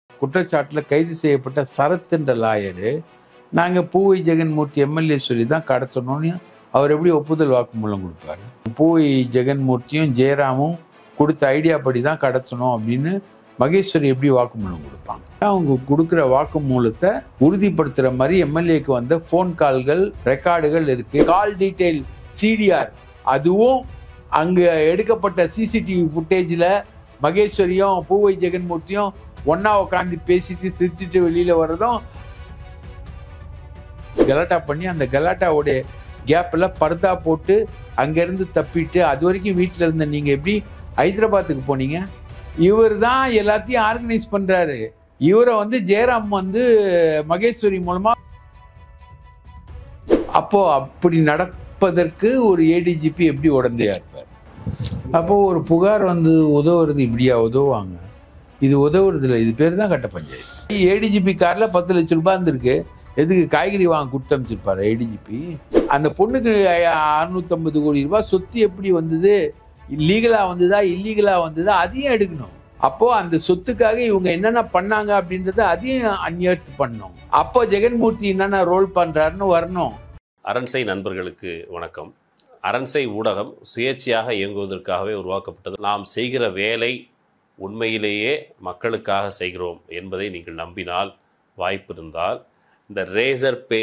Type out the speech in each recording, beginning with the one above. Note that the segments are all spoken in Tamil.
குற்றச்சாட்டில் கைது செய்யப்பட்ட சரத்ன்ற லாயரு நாங்கள் பூவை ஜெகன்மூர்த்தி எம்எல்ஏ சொல்லி தான் கடத்தணும்னு அவர் எப்படி ஒப்புதல் வாக்குமூலம் கொடுப்பாரு? பூவை ஜெகன்மூர்த்தியும் ஜெயராமும் கொடுத்த ஐடியா படி தான் கடத்தணும் அப்படின்னு மகேஸ்வரி எப்படி வாக்குமூலம் கொடுப்பாங்க? அவங்க கொடுக்குற வாக்குமூலத்தை உறுதிப்படுத்துகிற மாதிரி எம்எல்ஏக்கு வந்த ஃபோன் கால்கள் ரெக்கார்டுகள் இருக்கு. கால் டீட்டெயில் சிடிஆர், அதுவும் அங்கே எடுக்கப்பட்ட சிசிடிவி ஃபுட்டேஜில் மகேஸ்வரியும் பூவை ஜெகன்மூர்த்தியும் ஒன்னா உட்காந்து பேசிட்டு சிரிச்சுட்டு வெளியில வர்றதும் கலாட்டா பண்ணி அந்த கலாட்டாவுடைய கேப்ல பர்தா போட்டு அங்கிருந்து தப்பிட்டு அது வரைக்கும் வீட்டில் இருந்த நீங்க எப்படி ஹைதராபாத்துக்கு போனீங்க? இவர் தான் எல்லாத்தையும் ஆர்கனைஸ் பண்றாரு. இவரை ஜெயராம் மகேஸ்வரி மூலமா அப்போ அப்படி நடப்பதற்கு ஒரு ஏடிஜிபி எப்படி உடந்தையா இருப்பார்? அப்போ ஒரு புகார் உதவுறது இப்படியா உதவுவாங்க? இது உதவுறது இல்லை, இது பேர் தான் கட்ட பஞ்சாயத்து. ஏடிஜிபி கார்ல 10 லட்சம் ரூபாய் இருந்திருக்கு. எதுக்கு காய்கறி வாங்க கொடுத்து அமைச்சிருப்பாரு ஏடிஜிபி? அந்த பொண்ணுக்கு 650 கோடி ரூபாய் சொத்து எப்படி வந்தது? லீகலா வந்ததா இல்லீகலா வந்ததா? அதையும் எடுக்கணும். அப்போ அந்த சொத்துக்காக இவங்க என்னென்ன பண்ணாங்க அப்படின்றத அதையும் அன்யர்த் பண்ணணும். அப்போ ஜெகன்மூர்த்தி என்னென்ன ரோல் பண்றாருன்னு வரணும். அரண்சை நண்பர்களுக்கு வணக்கம். அரண்சை ஊடகம் சுயேட்சையாக இயங்குவதற்காகவே உருவாக்கப்பட்டது. நாம் செய்கிற வேலை உண்மையிலேயே மக்களுக்காக செய்கிறோம் என்பதை நீங்கள் நம்பினால், வாய்ப்பு இருந்தால் இந்த ரேசர் பே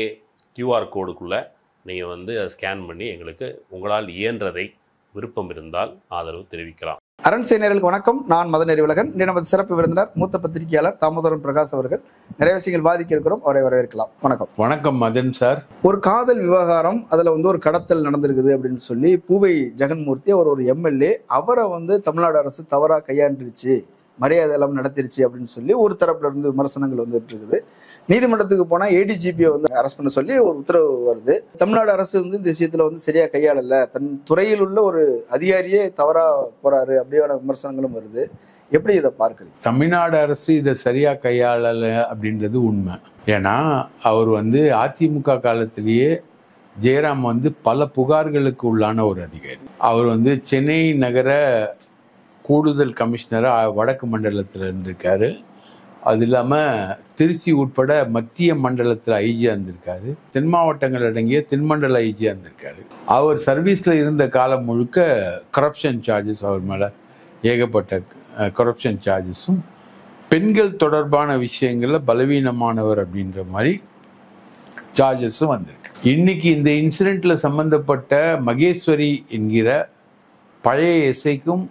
கியூஆர் கோடுக்குள்ளே நீங்கள் அதை ஸ்கேன் பண்ணி எங்களுக்கு உங்களால் இயன்றதை விருப்பம் இருந்தால் ஆதரவு தெரிவிக்கலாம். அரண்சை நேயர்களுக்கு வணக்கம். நான் மதன் அறிவழகன். இன்று நமது சிறப்பு விருந்தினர் மூத்த பத்திரிகையாளர் தாமோதரன் பிரகாஷ் அவர்கள். நிறைய விஷயங்கள் பாதிக்க இருக்கிறோம், அவரை வரவேற்கலாம். வணக்கம். வணக்கம் மதன் சார். ஒரு காதல் விவகாரம், அதுல ஒரு கடத்தல் நடந்திருக்குது அப்படின்னு சொல்லி பூவை ஜெகன்மூர்த்தி அவர் ஒரு எம்எல்ஏ, அவரை தமிழ்நாடு அரசு தவறா கையாண்டுருச்சு, மரியாதை எல்லாம் நடத்திருச்சு அப்படின்னு சொல்லி ஒரு தரப்புல இருந்து விமர்சனங்கள் வந்துட்டு இருக்குது. நீதிமன்றத்துக்கு போனா ஏடிஜிபியை அரெஸ்ட் பண்ண சொல்லி ஒரு உத்தரவு வருது. தமிழ்நாடு அரசு இந்த விஷயத்துல சரியா கையாளல, தன் துறையில் உள்ள ஒரு அதிகாரியே தவறா போறாரு அப்படியான விமர்சனங்களும் வருது. எப்படி இதை பார்க்குறீங்க? தமிழ்நாடு அரசு இதை சரியா கையாளல அப்படின்றது உண்மை. ஏன்னா அவர் அதிமுக காலத்திலேயே ஜெயராம் பல புகார்களுக்கு உள்ளான ஒரு அதிகாரி. அவர் சென்னை நகர கூடுதல் கமிஷனராக வடக்கு மண்டலத்தில் இருந்திருக்காரு. அது இல்லாமல் திருச்சி உட்பட மத்திய மண்டலத்தில் ஐஜியாக இருந்திருக்காரு. தென் மாவட்டங்கள் அடங்கிய தென்மண்டல ஐஜியாக இருந்திருக்காரு. அவர் சர்வீஸில் இருந்த காலம் முழுக்க கரப்ஷன் சார்ஜஸ், அவர் மேலே ஏகப்பட்ட கரப்ஷன் சார்ஜஸும், பெண்கள் தொடர்பான விஷயங்களில் பலவீனமானவர் அப்படின்ற மாதிரி சார்ஜஸும் வந்திருக்கு. இன்னைக்கு இந்த இன்சிடெண்ட்ல சம்பந்தப்பட்ட மகேஸ்வரி என்கிற பழைய எஸ்ஐக்கும்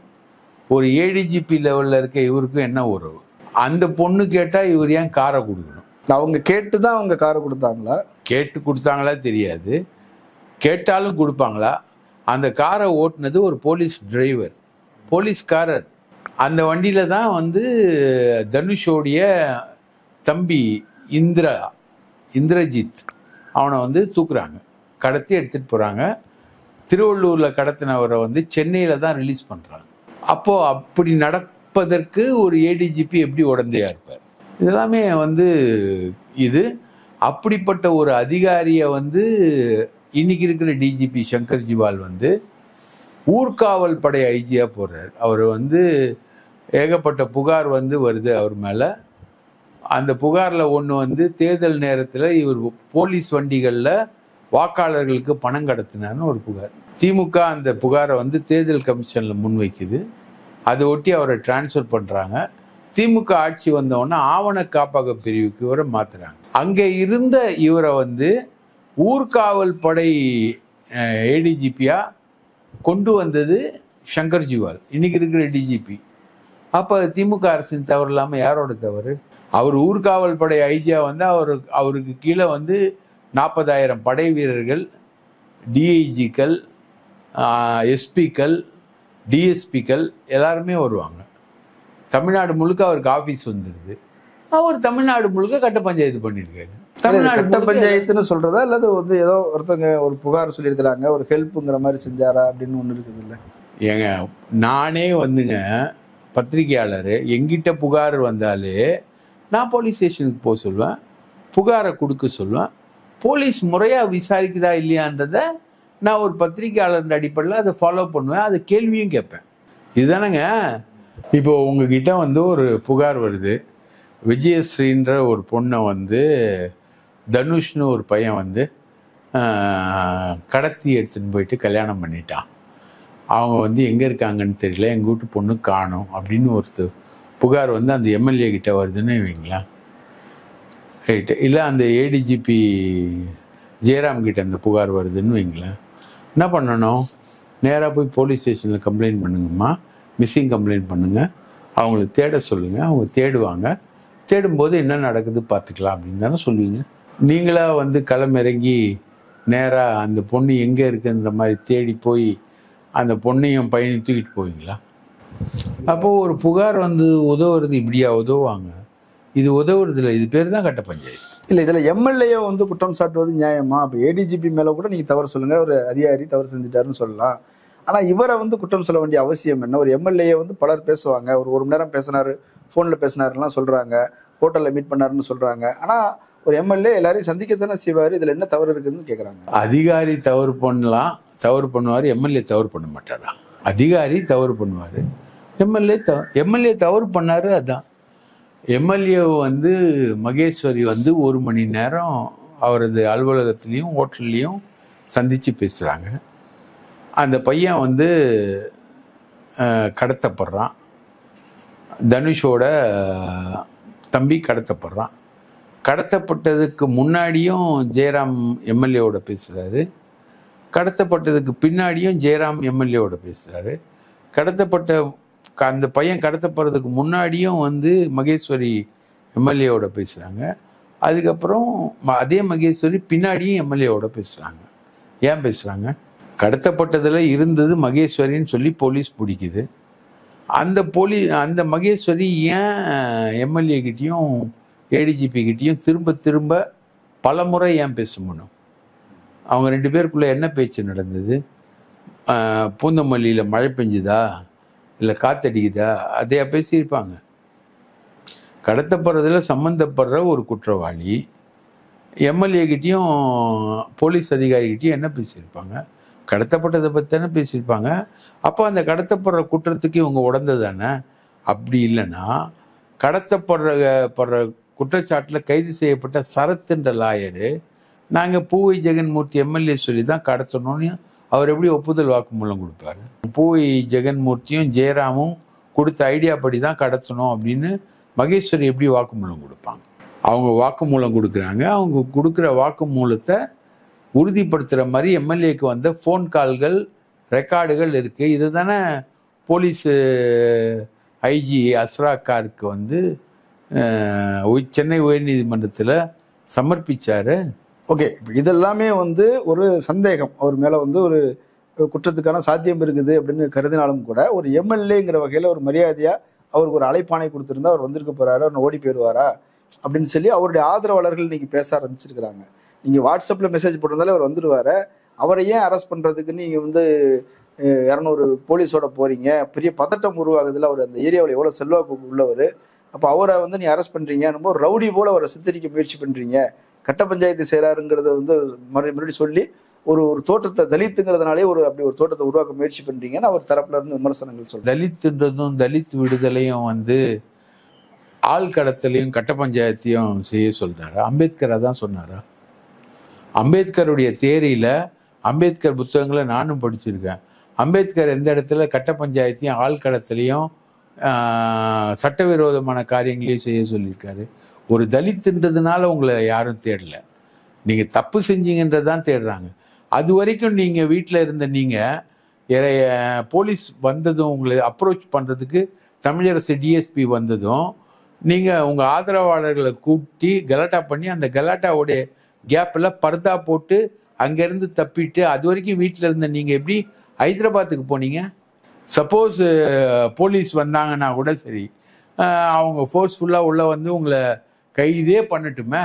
ஒரு ஏடிஜிபி லெவலில் இருக்க இவருக்கும் என்ன உறவு? அந்த பொண்ணு கேட்டால் இவர் ஏன் காரை கொடுக்கணும்? அவங்க கேட்டு தான் அவங்க காரை கொடுத்தாங்களா? கேட்டு கொடுத்தாங்களா தெரியாது. கேட்டாலும் கொடுப்பாங்களா? அந்த காரை ஓட்டுனது ஒரு போலீஸ் டிரைவர், போலீஸ்காரர். அந்த வண்டியில தான் தனுஷோடைய தம்பி இந்திரஜித் அவனை தூக்குறாங்க, கடத்தி எடுத்துட்டு போறாங்க. திருவள்ளூர்ல கடத்தினவரை சென்னையில தான் ரிலீஸ் பண்றாங்க. அப்போ அப்படி நடப்பதற்கு ஒரு ஏடிஜிபி எப்படி உடந்தையா இருப்பார்? இதெல்லாமே இது அப்படிப்பட்ட ஒரு அதிகாரியை இன்னைக்கு இருக்கிற டிஜிபி சங்கர் ஜிவால் ஊர்காவல் படை ஐஜியா போடுறார். அவர் ஏகப்பட்ட புகார் வருது அவர் மேல. அந்த புகார்ல ஒன்று தேர்தல் நேரத்தில் இவர் போலீஸ் வண்டிகளில் வாக்காளர்களுக்கு பணம் கடத்தினார்னு ஒரு புகார். திமுக அந்த புகாரை தேர்தல் கமிஷன்ல முன்வைக்குது. அதை ஒட்டி அவரை டிரான்ஸ்ஃபர் பண்றாங்க. திமுக ஆட்சி வந்தோடனே ஆவண காப்பக பிரிவுக்கு இவரை மாத்துறாங்க. அங்கே இருந்த இவரை ஊர்காவல் படை ஏடிஜிபியா கொண்டு வந்தது சங்கர் ஜிவால், இன்னைக்கு இருக்கிற டிஜிபி. அப்போ திமுக அரசின் தவறு இல்லாமல் யாரோட தவறு? அவர் ஊர்காவல் படை ஐஜியா அவருக்கு கீழே 40,000 படை வீரர்கள், டிஐஜிக்கள், எஸ்பிக்கள், டிஎஸ்பிக்கள் எல்லாருமே வருவாங்க. தமிழ்நாடு முழுக்க அவருக்கு ஆஃபீஸ் வந்துருது. அவர் தமிழ்நாடு முழுக்க கட்ட பஞ்சாயத்து பண்ணியிருக்காரு. கட்ட பஞ்சாயத்துன்னு சொல்றதா அல்லது ஏதோ ஒருத்தங்க ஒரு புகார் சொல்லியிருக்கிறாங்க, ஒரு ஹெல்ப்புங்கிற மாதிரி செஞ்சாரா அப்படின்னு ஒன்று இருக்குது இல்லை? ஏங்க, நானே பத்திரிகையாளர், எங்கிட்ட புகார் வந்தாலே நான் போலீஸ் ஸ்டேஷனுக்கு போக சொல்லுவேன், புகாரை கொடுக்க சொல்லுவேன். போலீஸ் முறையாக விசாரிக்குதா இல்லையான்றத நான் ஒரு பத்திரிகையாளர் அடிப்படையில் அதை ஃபாலோ பண்ணுவேன், அதை கேள்வியும் கேட்பேன். இதுதானேங்க. இப்போ உங்ககிட்ட ஒரு புகார் வருது, விஜயஸ்ரீன்ற ஒரு பொண்ணை வந்து தனுஷ்னு ஒரு பையன் வந்து கடத்தி எடுத்துன்னு போயிட்டு கல்யாணம் பண்ணிட்டான். அவங்க வந்து எங்கே இருக்காங்கன்னு தெரியல, எங்கள் வீட்டு பொண்ணு காணும் அப்படின்னு ஒரு புகார் வந்து அந்த எம்எல்ஏ கிட்ட வருதுன்னு வைங்களேன். ரைட்டு. இல்லை அந்த ஏடிஜிபி ஜெயராம் கிட்ட அந்த புகார் வருதுன்னு வைங்களேன். என்ன பண்ணணும்? நேராக போய் போலீஸ் ஸ்டேஷனில் கம்ப்ளைண்ட் பண்ணுங்கம்மா, மிஸ்ஸிங் கம்ப்ளைண்ட் பண்ணுங்கள், அவங்கள தேட சொல்லுங்கள், அவங்க தேடுவாங்க, தேடும்போது என்ன நடக்குது பார்த்துக்கலாம் அப்படின்னு தானே சொல்லுவீங்க. நீங்களாக வந்து களமிறங்கி நேராக அந்த பொண்ணு எங்கே இருக்குன்ற மாதிரி தேடி போய் அந்த பொண்ணையும் பையனையும் தூக்கிட்டு போவீங்களா? அப்போது ஒரு புகார் வந்து உதவுறது இப்படியா உதவுவாங்க? இது உதவுறது இல்லை, இது பேர் தான் கட்ட பஞ்சாயத்து. இல்லை, இதில் எம்எல்ஏ வந்து குற்றம் சாட்டுவது நியாயமா? இப்போ ஏடிஜிபி மேலே கூட நீங்கள் தவறு சொல்லுங்கள், ஒரு அதிகாரி தவறு செஞ்சுட்டாருன்னு சொல்லலாம். ஆனால் இவரை வந்து குற்றம் சொல்ல வேண்டிய அவசியம் என்ன? ஒரு எம்எல்ஏ வந்து பலர் பேசுவாங்க, ஒரு மணி நேரம் பேசினார், ஃபோனில் பேசினாருலாம் சொல்கிறாங்க, ஹோட்டலில் மீட் பண்ணாருன்னு சொல்கிறாங்க. ஆனால் ஒரு எம்எல்ஏ எல்லாரையும் சந்திக்கத்தானே செய்வார், இதில் என்ன தவறு இருக்குதுன்னு கேட்குறாங்க. அதிகாரி தவறு பண்ணலாம், தவறு பண்ணுவார், எம்எல்ஏ தவறு பண்ண மாட்டாரா? அதிகாரி தவறு பண்ணுவார், எம்எல்ஏ தவறு பண்ணாரு. அதான் எம்எல்ஏ வந்து மகேஸ்வரி வந்து 1 மணி நேரம் அவரது அலுவலகத்திலையும் ஹோட்டல்லையும் சந்தித்து பேசுகிறாங்க. அந்த பையன் வந்து கடத்தப்படுறான், தனுஷோட தம்பி கடத்தப்படுறான். கடத்தப்பட்டதுக்கு முன்னாடியும் ஜெயராம் எம்எல்ஏவோட பேசுகிறாரு, கடத்தப்பட்டதுக்கு பின்னாடியும் ஜெயராம் எம்எல்ஏவோட பேசுகிறாரு. கடத்தப்பட்ட அந்த பையன் கடத்தப்படுறதுக்கு முன்னாடியும் வந்து மகேஸ்வரி எம்எல்ஏவோட பேசுகிறாங்க. அதுக்கப்புறம் அதே மகேஸ்வரி பின்னாடியும் எம்எல்ஏவோட பேசுகிறாங்க. ஏன் பேசுகிறாங்க? கடத்தப்பட்டதில் இருந்தது மகேஸ்வரின்னு சொல்லி போலீஸ் பிடிக்குது. அந்த மகேஸ்வரி ஏன் எம்எல்ஏ கிட்டேயும் ஏடிஜிபி கிட்டேயும் திரும்ப திரும்ப பல முறை ஏன் பேச முடியும்? அவங்க 2 பேருக்குள்ளே என்ன பேச்சு நடந்தது? பூந்தமல்லியில் மழை பெஞ்சுதா இல்லை காத்தடிக்குதா? அதையா பேசியிருப்பாங்க? கடத்தப்படுறதில் சம்மந்தப்படுற ஒரு குற்றவாளி எம்எல்ஏ கிட்டேயும் போலீஸ் அதிகாரிகிட்டையும் என்ன பேசியிருப்பாங்க? கடத்தப்பட்டதை பற்றி தானே பேசியிருப்பாங்க. அப்போ அந்த கடத்தப்படுற குற்றத்துக்கு இவங்க உடந்தது தானே. அப்படி இல்லைன்னா கடத்தப்படுற குற்றச்சாட்டில் கைது செய்யப்பட்ட சரத்ன்ற லாயரு நாங்கள் பூவை ஜெகன்மூர்த்தி எம்எல்ஏ சொல்லி தான் கடத்தணும்னு அவர் எப்படி ஒப்புதல் வாக்குமூலம் கொடுப்பாரு? பூவை ஜெகன்மூர்த்தியும் ஜெயராமும் கொடுத்த ஐடியா படி தான் கடத்தணும் அப்படின்னு மகேஸ்வரி எப்படி வாக்குமூலம் கொடுப்பாங்க? அவங்க வாக்குமூலம் கொடுக்குறாங்க. அவங்க கொடுக்குற வாக்குமூலத்தை உறுதிப்படுத்துகிற மாதிரி எம்எல்ஏக்கு வந்த ஃபோன் கால்கள், ரெக்கார்டுகள் இருக்குது. இது தானே போலீஸ் ஐஜி அஸ்ராக்காருக்கு வந்து சென்னை உயர்நீதிமன்றத்தில் சமர்ப்பிச்சாரு. ஓகே, இப்போ இதெல்லாமே வந்து ஒரு சந்தேகம், அவர் மேலே வந்து ஒரு குற்றத்துக்கான சாத்தியம் இருக்குது அப்படின்னு கருதினாலும் கூட ஒரு எம்எல்ஏங்கிற வகையில் ஒரு மரியாதையாக அவருக்கு ஒரு அழைப்பானை கொடுத்துருந்தா அவர் வந்திருக்க போகிறாரு, அவர் ஓடி போயிடுவாரா அப்படின்னு சொல்லி அவருடைய ஆதரவாளர்கள் இன்னைக்கு பேச ஆரம்பிச்சிருக்கிறாங்க. நீங்கள் வாட்ஸ்அப்பில் மெசேஜ் போட்டிருந்தாலே அவர் வந்துடுவார், அவரை ஏன் அரெஸ்ட் பண்ணுறதுக்கு நீங்கள் வந்து 200 போலீஸோட போகிறீங்க, பெரிய பதட்டம் உருவாகுதுல, அவர் அந்த ஏரியாவில் எவ்வளோ செல்வாக்கு உள்ளவர், அப்போ அவரை வந்து நீ அரெஸ்ட் பண்ணுறீங்க, ரொம்ப ரவுடி போல் அவரை சித்தரிக்க முயற்சி பண்ணுறீங்க, கட்ட பஞ்சாயத்து செய்கிறாருங்கிறத வந்து மறுபடியும் சொல்லி ஒரு தோற்றத்தை தலித்துங்கிறதுனாலே அப்படி ஒரு தோற்றத்தை உருவாக்க முயற்சி பண்ணுறீங்கன்னு அவர் தரப்புல இருந்து விமர்சனங்கள் சொல்றாரு. தலித்துன்றதும் தலித் விடுதலையும் வந்து ஆள் கடத்தலையும் கட்ட பஞ்சாயத்தையும் செய்ய சொல்றாரு. அம்பேத்கரை தான் சொன்னாரா? அம்பேத்கருடைய தேரியில அம்பேத்கர் புத்தகங்களை நானும் படிச்சிருக்கேன். அம்பேத்கர் எந்த இடத்துல கட்ட பஞ்சாயத்தையும் ஆள் கடத்தலையும் சட்டவிரோதமான காரியங்களையும் செய்ய சொல்லியிருக்காரு? ஒரு தலித்துன்றதுனால உங்களை யாரும் தேடல, நீங்க தப்பு செஞ்சீங்கன்றதான் தேடுறாங்க. அது வரைக்கும் நீங்க வீட்டில் இருந்த நீங்க போலீஸ் வந்ததும் உங்களை அப்ரோச் பண்றதுக்கு தமிழரசு டிஎஸ்பி வந்ததும் நீங்க உங்க ஆதரவாளர்களை கூட்டி கலாட்டா பண்ணி அந்த கலாட்டாவுடைய கேப்ல பர்தா போட்டு அங்கிருந்து தப்பிட்டு அது வரைக்கும் வீட்டில் இருந்த நீங்க எப்படி ஹைதராபாத்துக்கு போனீங்க? சப்போஸ் போலீஸ் வந்தாங்கன்னா கூட சரி, அவங்க ஃபோர்ஸ்ஃபுல்லாக உள்ள வந்து உங்களை கைதே பண்ணட்டுமே.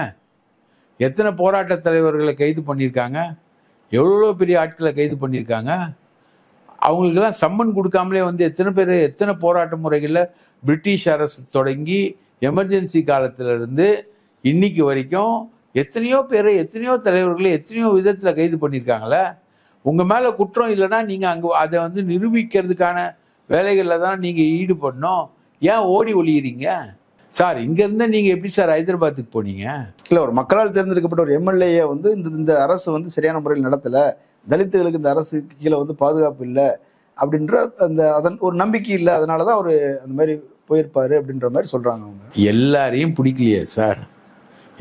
எத்தனை போராட்ட தலைவர்களை கைது பண்ணியிருக்காங்க, எவ்வளோ பெரிய ஆட்களை கைது பண்ணியிருக்காங்க. அவங்களுக்கெல்லாம் சம்மன் கொடுக்காமலே வந்து எத்தனை பேர் எத்தனை போராட்ட முறைகளில் பிரிட்டிஷ் அரசு தொடங்கி எமர்ஜென்சி காலத்திலிருந்து இன்னைக்கு வரைக்கும் எத்தனையோ பேரை எத்தனையோ தலைவர்களை எத்தனையோ விதத்தில் கைது பண்ணியிருக்காங்களே. உங்கள் மேலே குற்றம் இல்லைன்னா நீங்கள் அங்கே அதை வந்து நிரூபிக்கிறதுக்கான வேலைகளில் தான் நீங்கள் ஈடுபடணும். ஏன் ஓடி ஒளியிறீங்க? சார் இங்க இருந்தா நீங்க எப்படி சார் ஹைதராபாத்துக்கு போனீங்க? இல்ல, ஒரு மக்களால் தேர்ந்தெடுக்கப்பட்ட ஒரு எம்எல்ஏ வந்து இந்த அரசு வந்து சரியான முறையில் நடத்தல, தலித்துகளுக்கு இந்த அரசுக்கு கீழே வந்து பாதுகாப்பு இல்லை அப்படின்ற அதன் ஒரு நம்பிக்கை இல்லை, அதனாலதான் அவரு அந்த மாதிரி போயிருப்பாரு அப்படின்ற மாதிரி சொல்றாங்க அவங்க. எல்லாரையும் பிடிக்கலையே சார்.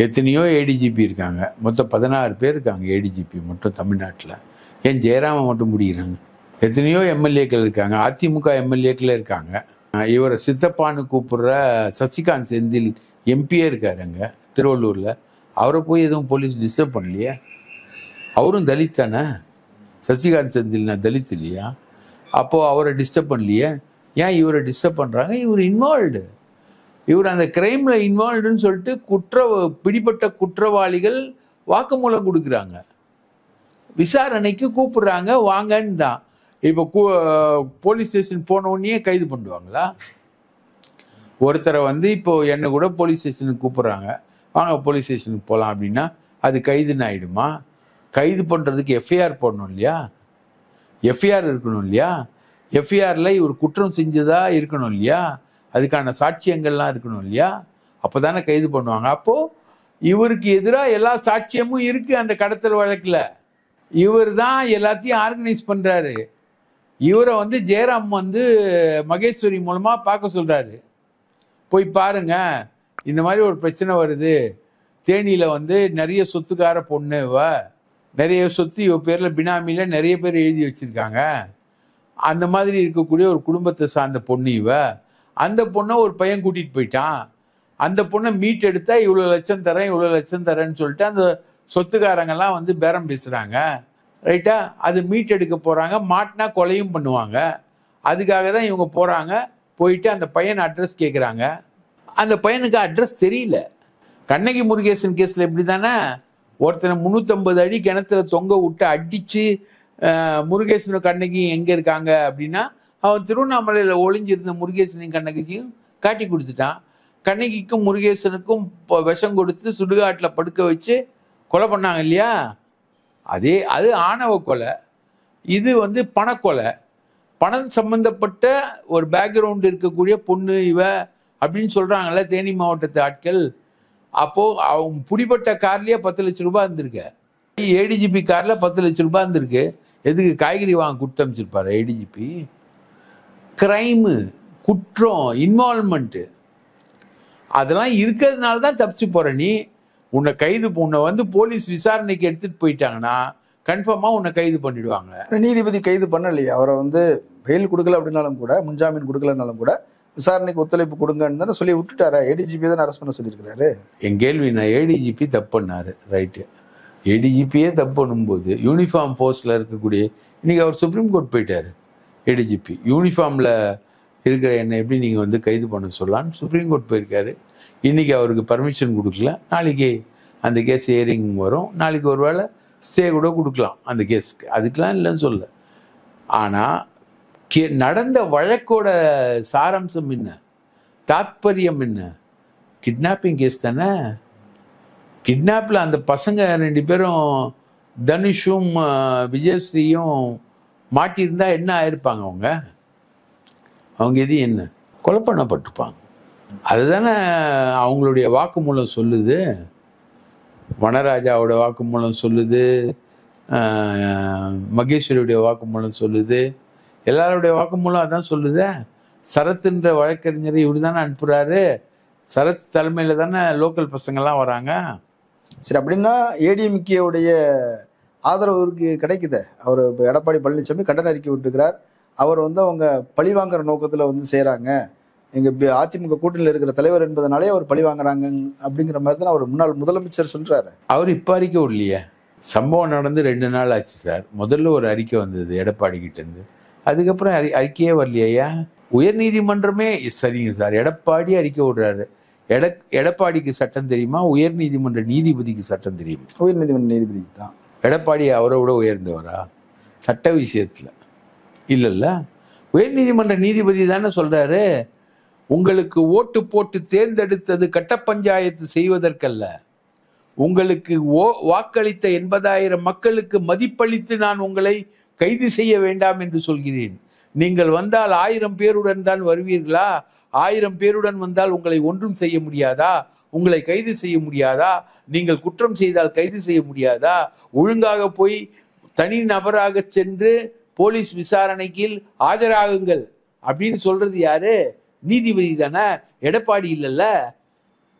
எத்தனையோ ஏடிஜிபி இருக்காங்க, மொத்தம் 16 பேர் இருக்காங்க ஏடிஜிபி மட்டும் தமிழ்நாட்டில். ஏன் ஜெயராம மட்டும் முடிக்கிறாங்க? எத்தனையோ எம்எல்ஏக்கள் இருக்காங்க, அதிமுக எம்எல்ஏக்கள் இருக்காங்க. இவரை சித்தப்பான்னு கூப்பிடுற சசிகாந்த் செந்தில் எம்பியே இருக்காரு அங்கே திருவள்ளூரில். அவரை போய் எதுவும் போலீஸ் டிஸ்டர்ப் பண்ணலையே? அவரும் தலித் தானே. சசிகாந்த் செந்தில்னா தலித் இல்லையா? அப்போது அவரை டிஸ்டர்ப் பண்ணலையே. ஏன் இவரை டிஸ்டர்ப் பண்ணுறாங்க? இவர் இன்வால்வ்டு, இவர் அந்த கிரைமில் இன்வால்வ்டுன்னு சொல்லிட்டு பிடிப்பட்ட குற்றவாளிகள் வாக்குமூலம் கொடுக்குறாங்க, விசாரணைக்கு கூப்பிடுறாங்க, வாங்கன்னு தான். இப்போ போலீஸ் ஸ்டேஷன் போனோடனே கைது பண்ணுவாங்களா? ஒருத்தரை வந்து இப்போ என்னை கூட போலீஸ் ஸ்டேஷனுக்கு கூப்பிடுறாங்க, வாங்க போலீஸ் ஸ்டேஷனுக்கு போகலாம் அப்படின்னா அது கைதுன்னு ஆகிடுமா? கைது பண்ணுறதுக்கு எஃப்ஐஆர் போடணும் இல்லையா? எஃப்ஐஆர் இருக்கணும் இல்லையா? எஃப்ஐஆரில் இவர் குற்றம் செஞ்சதா இருக்கணும் இல்லையா? அதுக்கான சாட்சியங்கள்லாம் இருக்கணும் இல்லையா? அப்போ தானே கைது பண்ணுவாங்க. அப்போது இவருக்கு எதிராக எல்லா சாட்சியமும் இருக்குது அந்த கடத்தல் வழக்கில். இவர் தான் எல்லாத்தையும் ஆர்கனைஸ் பண்ணுறாரு. இவரை வந்து ஜெயராம் வந்து மகேஸ்வரி மூலமாக பார்க்க சொல்கிறாரு, போய் பாருங்க இந்த மாதிரி ஒரு பிரச்சனை வருது, தேனியில் வந்து நிறைய சொத்துக்கார பொண்ணு, நிறைய சொத்து இவ பேரில் பினாமியில் நிறைய பேர் எழுதி வச்சுருக்காங்க, அந்த மாதிரி இருக்கக்கூடிய ஒரு குடும்பத்தை சார்ந்த பொண்ணு இவ. அந்த பொண்ணை ஒரு பையன் கூட்டிகிட்டு போயிட்டான், அந்த பொண்ணை மீட் எடுத்தா இவ்வளோ லட்சம் தரேன் இவ்வளோ லட்சம் தரேன்னு சொல்லிட்டு அந்த சொத்துக்காரங்கெல்லாம் வந்து பேரம் பேசுகிறாங்க, ரைட்டா? அது மீட் எடுக்க போகிறாங்க, மாட்டினா கொலையும் பண்ணுவாங்க. அதுக்காக தான் இவங்க போகிறாங்க. போயிட்டு அந்த பையன் அட்ரஸ் கேட்குறாங்க. அந்த பையனுக்கு அட்ரஸ் தெரியல. கண்ணகி முருகேசன் கேஸில் எப்படி தானே ஒருத்தனை 350 அடி கிணத்துல தொங்க விட்டு அடித்து முருகேசனும் கண்ணகி எங்கே இருக்காங்க அப்படின்னா அவன் திருவண்ணாமலையில் ஒளிஞ்சிருந்த முருகேசனையும் கண்ணகியும் காட்டி கொடுத்துட்டான். கண்ணகிக்கும் முருகேசனுக்கும் விஷம் கொடுத்து சுடுகாட்டில் படுக்க வச்சு கொலை பண்ணாங்க இல்லையா? அது ஆணவ கொலை. இது வந்து பணக்கொலை. பணம் சம்பந்தப்பட்ட ஒரு பேக்ரவுண்ட் இருக்கக்கூடிய பொண்ணு இவ அப்படின்னு சொல்றாங்கல்ல தேனி மாவட்டத்து ஆட்கள். அப்போ அவங்க பிடிப்பட்ட கார்லயே 10 லட்சம் ரூபாய் இருந்திருக்கு, ஏடிஜிபி கார்ல 10 லட்சம் ரூபாய் இருந்திருக்கு. எதுக்கு காய்கறி வாங்க கொடுத்து அமைச்சிருப்பாரு ஏடிஜிபி? கிரைமு, குற்றம், இன்வால்வ்மெண்ட் அதெல்லாம் இருக்கிறதுனால தான் தப்பிச்சு போற. நீ உன்னை வந்து போலீஸ் விசாரணைக்கு எடுத்துட்டு போயிட்டாங்கன்னா கன்ஃபார்மா உன்னை கைது பண்ணிடுவாங்க. நீதிபதி கைது பண்ணலையே அவரை, வந்து பெயில் கொடுக்கல அப்படின்னாலும் கூட, முன்ஜாமீன் கொடுக்கலனாலும் கூட விசாரணைக்கு ஒத்துழைப்பு கொடுங்கன்னு தானே சொல்லி விட்டுட்டாரா? ஏடிஜிபி தான் அரெஸ்ட் பண்ண சொல்லியிருக்கிறாரு. என் கேள்வி, நான் ஏடிஜிபி தப்பு பண்ணாரு, ரைட்டு. ஏடிஜிபியே தப்பு பண்ணும்போது யூனிஃபார்ம் ஃபோர்ஸில் இருக்கக்கூடிய, இன்னைக்கு அவர் சுப்ரீம் கோர்ட் போயிட்டாரு. ஏடிஜிபி யூனிஃபார்மில் இருக்கிற என்னை எப்படி நீங்கள் வந்து கைது பண்ண சொல்லலான்னு சுப்ரீம் கோர்ட் போயிருக்காரு. இன்னைக்கு அவருக்கு பர்மிஷன் கொடுக்கல, நாளைக்கு அந்த கேஸ் ஹியரிங் வரும், நாளைக்கு ஒரு வேளை ஸ்டே கூட கொடுக்கலாம் அந்த கேஸுக்கு, அதுக்கெலாம் இல்லைன்னு சொல்ல. ஆனால் நடந்த வழக்கோட சாராம்சம் என்ன, தாத்பரியம் என்ன? கிட்னாப்பிங் கேஸ் தானே. கிட்னாப்பில் அந்த பசங்க 2 பேரும் தனுஷும் விஜயஸ்ரீயும் மாட்டியிருந்தா என்ன ஆயிருப்பாங்க? அவங்க எது என்ன கொலை பண்ணப்பட்டிருப்பாங்க. அதுதானே அவங்களுடைய வாக்குமூலம் சொல்லுது, வனராஜாவோட வாக்குமூலம் சொல்லுது, மகேஸ்வரியுடைய வாக்குமூலம் சொல்லுது, எல்லாருடைய வாக்குமூலம் அதான் சொல்லுது. சரத்துன்ற வழக்கறிஞரை இவரு தானே அனுப்புறாரு, சரத் தலைமையில் தானே லோக்கல் பசங்கள்லாம் வராங்க. சரி, அப்படின்னா ஏடிஎம்கேவுடைய ஆதரவு இவருக்கு கிடைக்குது. அவர் எடப்பாடி பழனிசாமி கண்டன அறிக்கை விட்டுக்கிறார். அவர் வந்து அவங்க பழிவாங்கிற நோக்கத்தில் வந்து செய்கிறாங்க, எங்கள் அதிமுக கூட்டணியில் இருக்கிற தலைவர் என்பதனாலே அவர் பழி வாங்குறாங்க அப்படிங்கிற மாதிரி தான் அவர் முன்னாள் முதலமைச்சர் சொல்கிறாரு. அவர் இப்போ அறிக்கை விடலையே, சம்பவம் நடந்து 2 நாள் ஆச்சு சார். முதல்ல ஒரு அறிக்கை வந்தது எடப்பாடி கிட்டேருந்து, அதுக்கப்புறம் அறிக்கையே வரலையா? உயர் நீதிமன்றமே சரிங்க சார், எடப்பாடி அறிக்கை விடுறாரு. எடப்பாடிக்கு சட்டம் தெரியுமா? உயர் நீதிமன்ற நீதிபதிக்கு சட்டம் தெரியுமா? உயர் நீதிமன்ற நீதிபதி தான். எடப்பாடி அவரை விட உயர்ந்தவரா சட்ட விஷயத்துல? இல்லைல்ல, உயர் நீதிமன்ற நீதிபதி தானே சொல்றாரு, உங்களுக்கு ஓட்டு போட்டு தேர்ந்தெடுத்தது கட்ட பஞ்சாயத்து செய்வதற்கல்ல, உங்களுக்கு வாக்களித்த 80,000 மக்களுக்கு மதிப்பளித்து நான் உங்களை கைது செய்ய வேண்டாம் என்று சொல்கிறேன். நீங்கள் வந்தால் 1000 பேருடன் தான் வருவீர்களா? 1000 பேருடன் வந்தால் உங்களை ஒன்றும் செய்ய முடியாதா? உங்களை கைது செய்ய முடியாதா? நீங்கள் குற்றம் செய்தால் கைது செய்ய முடியாதா? ஒழுங்காக போய் தனி நபராக சென்று போலீஸ் விசாரணைக்கு ஆஜராகுங்கள் அப்படின்னு சொல்றது யாரு? நீதிபதி தானே, எடப்பாடி இல்லைல்ல.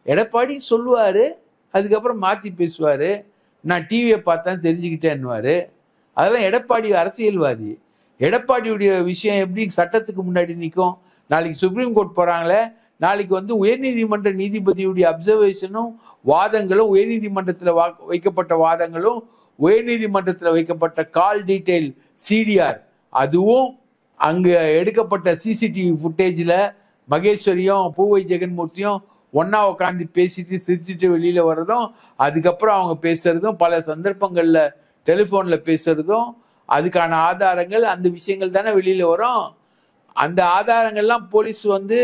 எடப்பாடி சொல்லுவாரு, அதுக்கப்புறம் மாத்தி பேசுவாரு. நான் டிவியை பார்த்தா தெரிஞ்சுக்கிட்டேன்னுவாரு. அதெல்லாம் எடப்பாடி அரசியல்வாதி. எடப்பாடியுடைய விஷயம் எப்படி சட்டத்துக்கு முன்னாடி நிற்கும்? நாளைக்கு சுப்ரீம் கோர்ட் போறாங்களே, நாளைக்கு வந்து உயர்நீதிமன்ற நீதிபதியுடைய அப்சர்வேஷனும் வாதங்களும், உயர்நீதிமன்றத்தில் வைக்கப்பட்ட வாதங்களும், உயர்நீதிமன்றத்தில் வைக்கப்பட்ட கால் டீடைல் சிடிஆர், அதுவும் அங்க எடுக்கப்பட்ட சிசிடிவி ஃபுட்டேஜில் மகேஸ்வரியும் பூவை ஜெகன்மூர்த்தியும் ஒன்னா உட்காந்து பேசிட்டு சிரிச்சுட்டு வெளியில வர்றதும், அதுக்கப்புறம் அவங்க பேசுறதும், பல சந்தர்ப்பங்கள்ல டெலிஃபோன்ல பேசுறதும், அதுக்கான ஆதாரங்கள், அந்த விஷயங்கள் தானே வெளியில வரும். அந்த ஆதாரங்கள்லாம் போலீஸ் வந்து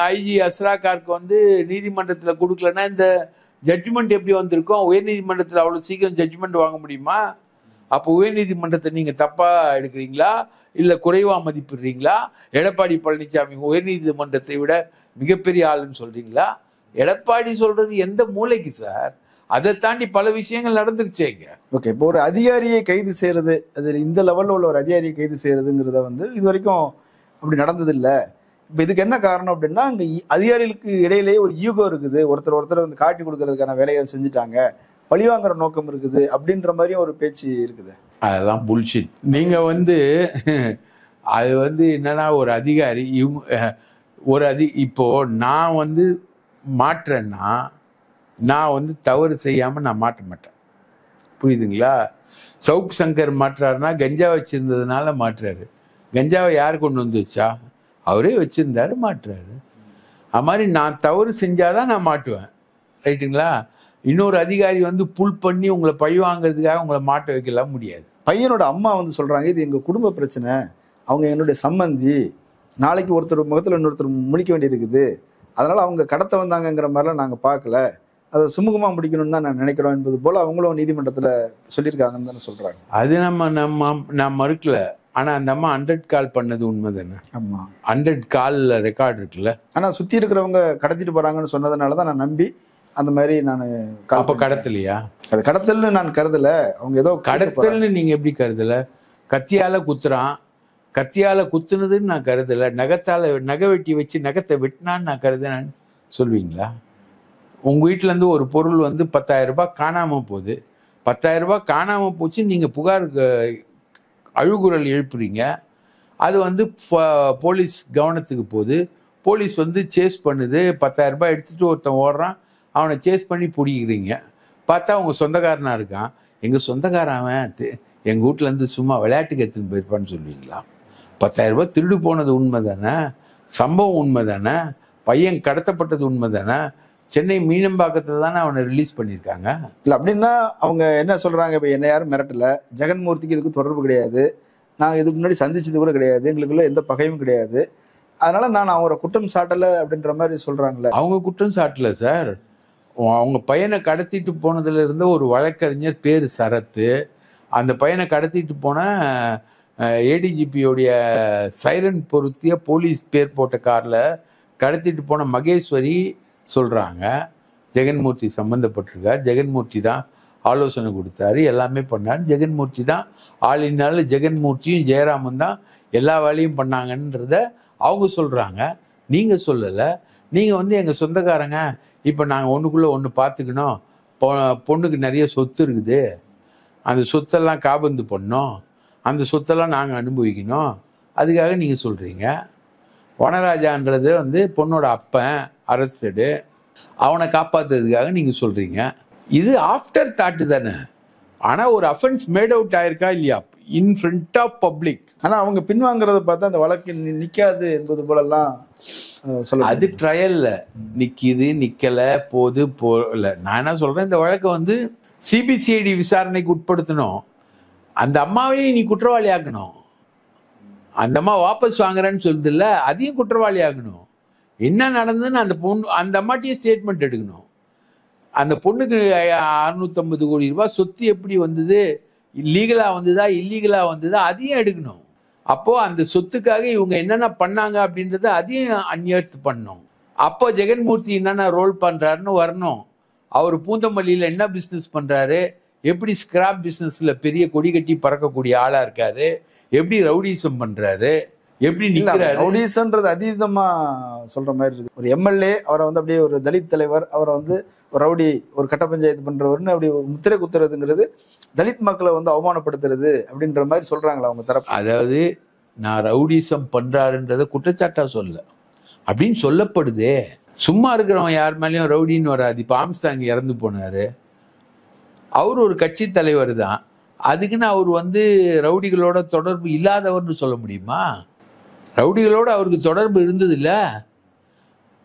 ஐஜி அஸ்ராகாருக்கு வந்து நீதிமன்றத்தில் கொடுக்கலன்னா இந்த ஜட்ஜ்மெண்ட் எப்படி வந்திருக்கும்? உயர்நீதிமன்றத்தில் அவ்வளோ சீக்கிரம் ஜட்ஜ்மெண்ட் வாங்க முடியுமா? அப்போ உயர்நீதிமன்றத்தை நீங்கள் தப்பா எடுக்கிறீங்களா, இல்லை குறைவா மதிப்பிடுறீங்களா? எடப்பாடி பழனிசாமி உயர்நீதிமன்றத்தை விட மிகப்பெரிய ஆளுன்னு சொல்றீங்களா? எடப்பாடி சொல்றது எந்த மூளைக்கு சார்? அதை தாண்டி பல விஷயங்கள் நடந்துருச்சே இங்க. ஓகே, இப்போ ஒரு அதிகாரியை கைது செய்யறது, அது இந்த லெவலில் உள்ள ஒரு அதிகாரியை கைது செய்யறதுங்கிறத வந்து இது வரைக்கும் அப்படி நடந்தது இல்லை. இப்போ இதுக்கு என்ன காரணம் அப்படின்னா, அங்கே அதிகாரிகளுக்கு இடையிலேயே ஒரு ஈகோ இருக்குது. ஒருத்தர் வந்து காட்டி கொடுக்கறதுக்கான வேலையை செஞ்சுட்டாங்க, பழிவாங்கிற நோக்கம் இருக்குது அப்படின்ற மாதிரியும் ஒரு பேச்சு இருக்குது. அதெல்லாம் புல்ஷிட். நீங்க வந்து அது வந்து என்னன்னா, ஒரு அதிகாரி இப்போ நான் வந்து மாற்றேன்னா, நான் வந்து தவறு செய்யாம நான் மாட்ட மாட்டேன். புரியுதுங்களா? சவுக் சங்கர் மாற்றாருன்னா கஞ்சா வச்சிருந்ததுனால மாற்றாரு. கஞ்சாவை யார் கொண்டு வந்து வச்சா? அவரே வச்சிருந்தாரு, மாற்றாரு. அது மாதிரி நான் தவறு செஞ்சாதான் நான் மாட்டுவேன். ரைட்டுங்களா? இன்னொரு அதிகாரி வந்து புல் பண்ணி உங்களை பழி வாங்குறதுக்காக உங்களை மாட்ட வைக்கலாம் முடியாது. பையனோட அம்மா வந்து சொல்றாங்க, இது எங்க குடும்ப பிரச்சனை, அவங்க என்னுடைய சம்பந்தி, நாளைக்கு ஒருத்தர் முகத்துல இன்னொருத்தர் முழிக்க வேண்டி இருக்குது, அதனால அவங்க கடத்த வந்தாங்கிற மாதிரிலாம் நாங்க பார்க்கல, அதை சுமூகமா முடிக்கணும்னு தான் நான் நினைக்கிறோம் என்பது போல அவங்களும் நீதிமன்றத்துல சொல்லியிருக்காங்கன்னு தானே சொல்றாங்க. அது நான் மறுக்கல. ஆனா அந்த அம்மா 100 கால் பண்ணது உண்மை தானே? ஆமா, 100 கால்ல ரெக்கார்டு இருக்குல்ல. ஆனா சுத்தி இருக்கிறவங்க கடத்திட்டு போறாங்கன்னு சொன்னதுனாலதான் நான் நம்பி அந்த மாதிரி நான். அப்ப கடத்தலையா? அது கடத்தல்னு நான் கருதல. அவங்க ஏதோ கடத்தல்னு நீங்க எப்படி கருதல? கத்தியால குத்துறான், கத்தியால குத்துனதுன்னு நான் கருதல. நகை வெட்டி வச்சு நகத்தை வெட்டினான்னு நான் கருதுனேன்னு சொல்வீங்களா? உங்க வீட்டுல இருந்து ஒரு பொருள் வந்து 10,000 ரூபாய் காணாம போகுது, 10,000 ரூபாய் காணாம போச்சு, நீங்க புகார் அழுகுரல் எழுப்புறீங்க. அது வந்து போலீஸ் கவனத்துக்கு போகுது, போலீஸ் வந்து சேஸ் பண்ணுது, 10,000 ரூபாய் எடுத்துட்டு ஒருத்தன் ஓடுறான், அவனை சேஸ் பண்ணி பிடிக்கிறீங்க. பார்த்தா உங்க சொந்தக்காரனா இருக்கான். எங்க சொந்தக்காரன் அவன் எங்க வீட்டுல இருந்து சும்மா விளையாட்டுக்கு எடுத்துன்னு போயிருப்பான்னு சொல்லுவீங்களா? 10,000 ரூபாய் திருடு போனது உண்மை தானே? சம்பவம் உண்மை தானே? பையன் கடத்தப்பட்டது உண்மை தானே? சென்னை மீனம்பாக்கத்துல தானே அவனை ரிலீஸ் பண்ணியிருக்காங்க. இல்லை அப்படின்னா அவங்க என்ன சொல்றாங்க, இப்போ என்ன யாரும் மிரட்டல, ஜெகன்மூர்த்திக்கு இதுக்கு தொடர்பு கிடையாது, நாங்கள் இதுக்கு முன்னாடி சந்திச்சது கூட கிடையாது, எங்களுக்குள்ள எந்த பகையும் கிடையாது, அதனால நான் அவரை குற்றம் சாட்டலை அப்படின்ற மாதிரி சொல்றாங்களே. அவங்க குற்றம் சாட்டல சார். அவங்க பையனை கடத்திட்டு போனதுல இருந்த ஒரு வழக்கறிஞர் பேரு சரத்து, அந்த பையனை கடத்திட்டு போன ஏடிஜிபியோடைய சைரன் பொருத்திய போலீஸ் பேர் போட்ட கார்ல கடத்திட்டு போன மகேஸ்வரி சொல்றாங்க. ஜெகன்மூர்த்தி சம்பந்தப்பட்டிருக்கார், ஜெகன்மூர்த்தி தான் ஆலோசனை கொடுத்தாரு, எல்லாமே பண்ணாரு, ஜெகன்மூர்த்தி தான் ஆளினால ஜெகன்மூர்த்தியும் ஜெயராமன் தான் எல்லா வேலையும் பண்ணாங்கன்றத அவங்க சொல்றாங்க. நீங்க சொல்லலை. நீங்க வந்து எங்க சொந்தக்காரங்க, இப்போ நாங்கள் ஒன்றுக்குள்ளே ஒன்று பார்த்துக்கணும், பொண்ணுக்கு நிறைய சொத்து இருக்குது, அந்த சொத்தெல்லாம் காபந்து பண்ணோம், அந்த சொத்தெல்லாம் நாங்கள் அனுபவிக்கணும், அதுக்காக நீங்கள் சொல்கிறீங்க. வனராஜான்றது வந்து பொண்ணோட அப்பன் அரசடு, அவனை காப்பாற்றுறதுக்காக நீங்கள் சொல்கிறீங்க. இது ஆஃப்டர் தாட்டு தானே. ஆனால் ஒரு அஃபென்ஸ் மேட் அவுட் ஆயிருக்கா இல்லையா இன் ஃப்ரண்ட் ஆஃப் பப்ளிக்? ஆனால் அவங்க பின்வாங்கிறத பார்த்தா அந்த வழக்கு நிற்காது என்பது போலலாம் சொல்ல. அது ட்ரையல்ல நிற்கிது, நிற்கலை, போகல. நான் என்ன சொல்கிறேன், இந்த வழக்கை வந்து சிபிசிஐடி விசாரணைக்கு உட்படுத்தணும். அந்த அம்மாவையும் நீ குற்றவாளி ஆக்கணும். அந்த அம்மா வாபஸ் வாங்குறேன்னு சொல்லுது இல்லை, அதையும் குற்றவாளி ஆகணும். என்ன நடந்ததுன்னு அந்த அம்மாட்டையும் ஸ்டேட்மெண்ட் எடுக்கணும். அந்த பொண்ணுக்கு 650 கோடி ரூபாய் சொத்து எப்படி வந்தது, லீகலா வந்ததா இல்லீகலா வந்ததா, அதையும் எடுக்கணும். அப்போ அந்த சொத்துக்காக இவங்க என்னென்ன பண்ணாங்க அப்படின்றத அதையும் அந்நியர்த்து பண்ணணும். அப்போ ஜெகன்மூர்த்தி என்னென்ன ரோல் பண்றாருன்னு வரணும். அவர் பூந்தமல்லியில என்ன பிஸ்னஸ் பண்றாரு, எப்படி ஸ்கிராப் பிஸ்னஸ்ல பெரிய கொடி கட்டி பறக்கக்கூடிய ஆளா இருக்காரு, எப்படி ரவுடிசம் பண்றாரு, எப்படி நிக்கிறாரு. ரவுடிசம்ன்றது அதீதமா சொல்ற மாதிரி இருக்கு. ஒரு எம்எல்ஏ அவரை வந்து அப்படியே ஒரு தலித் தலைவர், அவரை வந்து ஒரு ரவுடி, ஒரு கட்ட பஞ்சாயத்து பண்றவர்னு அப்படி ஒரு முத்திரை குத்துறதுங்கிறது தலித் மக்களை வந்து அவமானப்படுத்துறது அப்படின்ற மாதிரி சொல்றாங்களா அவங்க தரப்பு? அதாவது நான் ரவுடிசம் பண்றாருன்றத குற்றச்சாட்டா சொல்ல, அப்படின்னு சொல்லப்படுதே. சும்மா இருக்கிறவன் யார் மேலேயும் ரவுடின்னு வராது. இப்போ ஆம்ஸ்டாங் இறந்து போனாரு, அவர் ஒரு கட்சி தலைவர் தான். அதுக்குன்னு அவர் வந்து ரவுடிகளோட தொடர்பு இல்லாதவர்னு சொல்ல முடியுமா? ரவுடிகளோட அவருக்கு தொடர்பு இருந்தது இல்ல,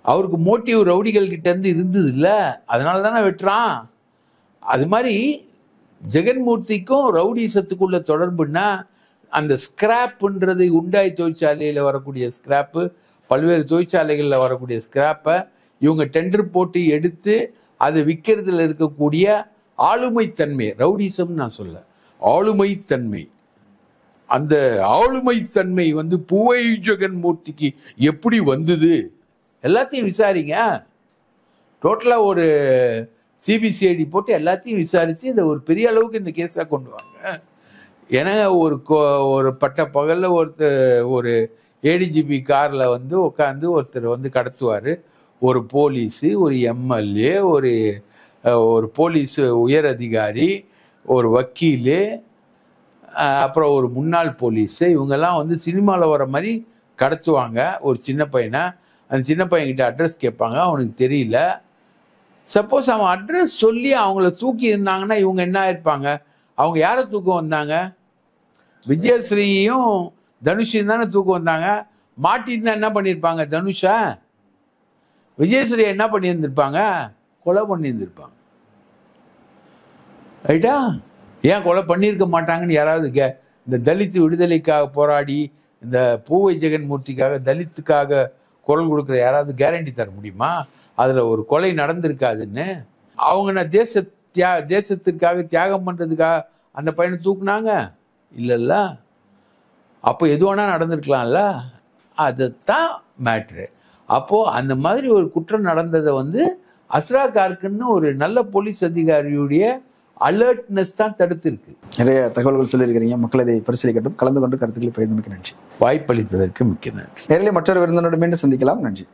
அவருக்கு மோட்டிவ் ரவுடிகள் கிட்ட இருந்து இருந்தது இல்ல, அதனால தானே வெட்டுறான். அது மாதிரி ஜெகன்மூர்த்திக்கும் ரவுடிசத்துக்குள்ள தொடர்புன்னா அந்த ஸ்கிராப்ன்றது உண்டாய் தொழிற்சாலையில் வரக்கூடிய ஸ்கிராப்பு, பல்வேறு தொழிற்சாலைகளில் வரக்கூடிய ஸ்கிராப்பை இவங்க டெண்டர் போட்டு எடுத்து அதை விற்கிறதுல இருக்கக்கூடிய ஆளுமைத்தன்மை, ரவுடிசம் நான் சொல்ல, ஆளுமைத்தன்மை. அந்த ஆளுமைத்தன்மை வந்து பூவை ஜெகன்மூர்த்திக்கு எப்படி வந்தது எல்லாத்தையும் விசாரிங்க. டோட்டலாக ஒரு சிபிசிஐடி போட்டு எல்லாத்தையும் விசாரித்து இதை ஒரு பெரிய அளவுக்கு இந்த கேஸாக கொண்டு வாங்க. ஏன்னா ஒரு பட்ட பகலில் ஒரு ஏடிஜிபி காரில் வந்து உட்காந்து ஒருத்தர் வந்து கடத்துவார். ஒரு போலீஸு, ஒரு எம்எல்ஏ, ஒரு போலீஸ் உயர் அதிகாரி, ஒரு வக்கீல், அப்புறம் ஒரு முன்னாள் போலீஸு, இவங்கெல்லாம் வந்து சினிமாவில் வர மாதிரி கடத்துவாங்க ஒரு சின்ன பையனை. அந்த சின்ன பையன்கிட்ட அட்ரஸ் கேட்பாங்க, அவனுக்கு தெரியல. சப்போஸ் அவன் அட்ரஸ் சொல்லி அவங்கள தூக்கி இருந்தாங்கன்னா இவங்க என்ன ஆயிருப்பாங்க? அவங்க யாரை தூக்கம் வந்தாங்க? விஜயஸ்ரீயும் தனுஷையும் தானே தூக்கம் வந்தாங்க. மாட்டின்னு என்ன பண்ணியிருப்பாங்க? தனுஷா விஜயஸ்ரீ என்ன பண்ணியிருந்திருப்பாங்க? கொலை பண்ணியிருந்திருப்பாங்க. ரைட்டா? ஏன் கொலை பண்ணியிருக்க மாட்டாங்கன்னு யாராவது இந்த தலித் விடுதலைக்காக போராடி இந்த பூவை ஜெகன்மூர்த்திக்காக தலித்துக்காக குரல் கொடுக்குற யாராவது கேரண்டி தர முடியுமா அதில் ஒரு கொலை நடந்திருக்காதுன்னு? அவங்க நான் தேசத்திற்காக தியாகம் பண்ணுறதுக்காக அந்த பையனை தூக்குனாங்க இல்லைல்ல? அப்போ எது வேணா நடந்திருக்கலாம்ல? அதுதான் மேட்ரு. அப்போது அந்த மாதிரி ஒரு குற்றம் நடந்ததை வந்து அஸ்ரா கார்க்குன்னு ஒரு நல்ல போலீஸ் அதிகாரியுடைய அலர்ட்னஸ் தான் தடுத்திருக்கு. நிறைய தகவல்கள் சொல்லியிருக்கிறீங்க. மக்கள் இதை பரிசீலிக்கட்டும். கலந்து கொண்டு கருத்துக்களை பகிர்ந்தமைக்கு நன்றி. வாய்ப்பளித்ததற்கு மிக்க நன்றி. நேரிலே மற்றொரு விருந்தினோடு மீண்டும் சந்திக்கலாம். நன்றி.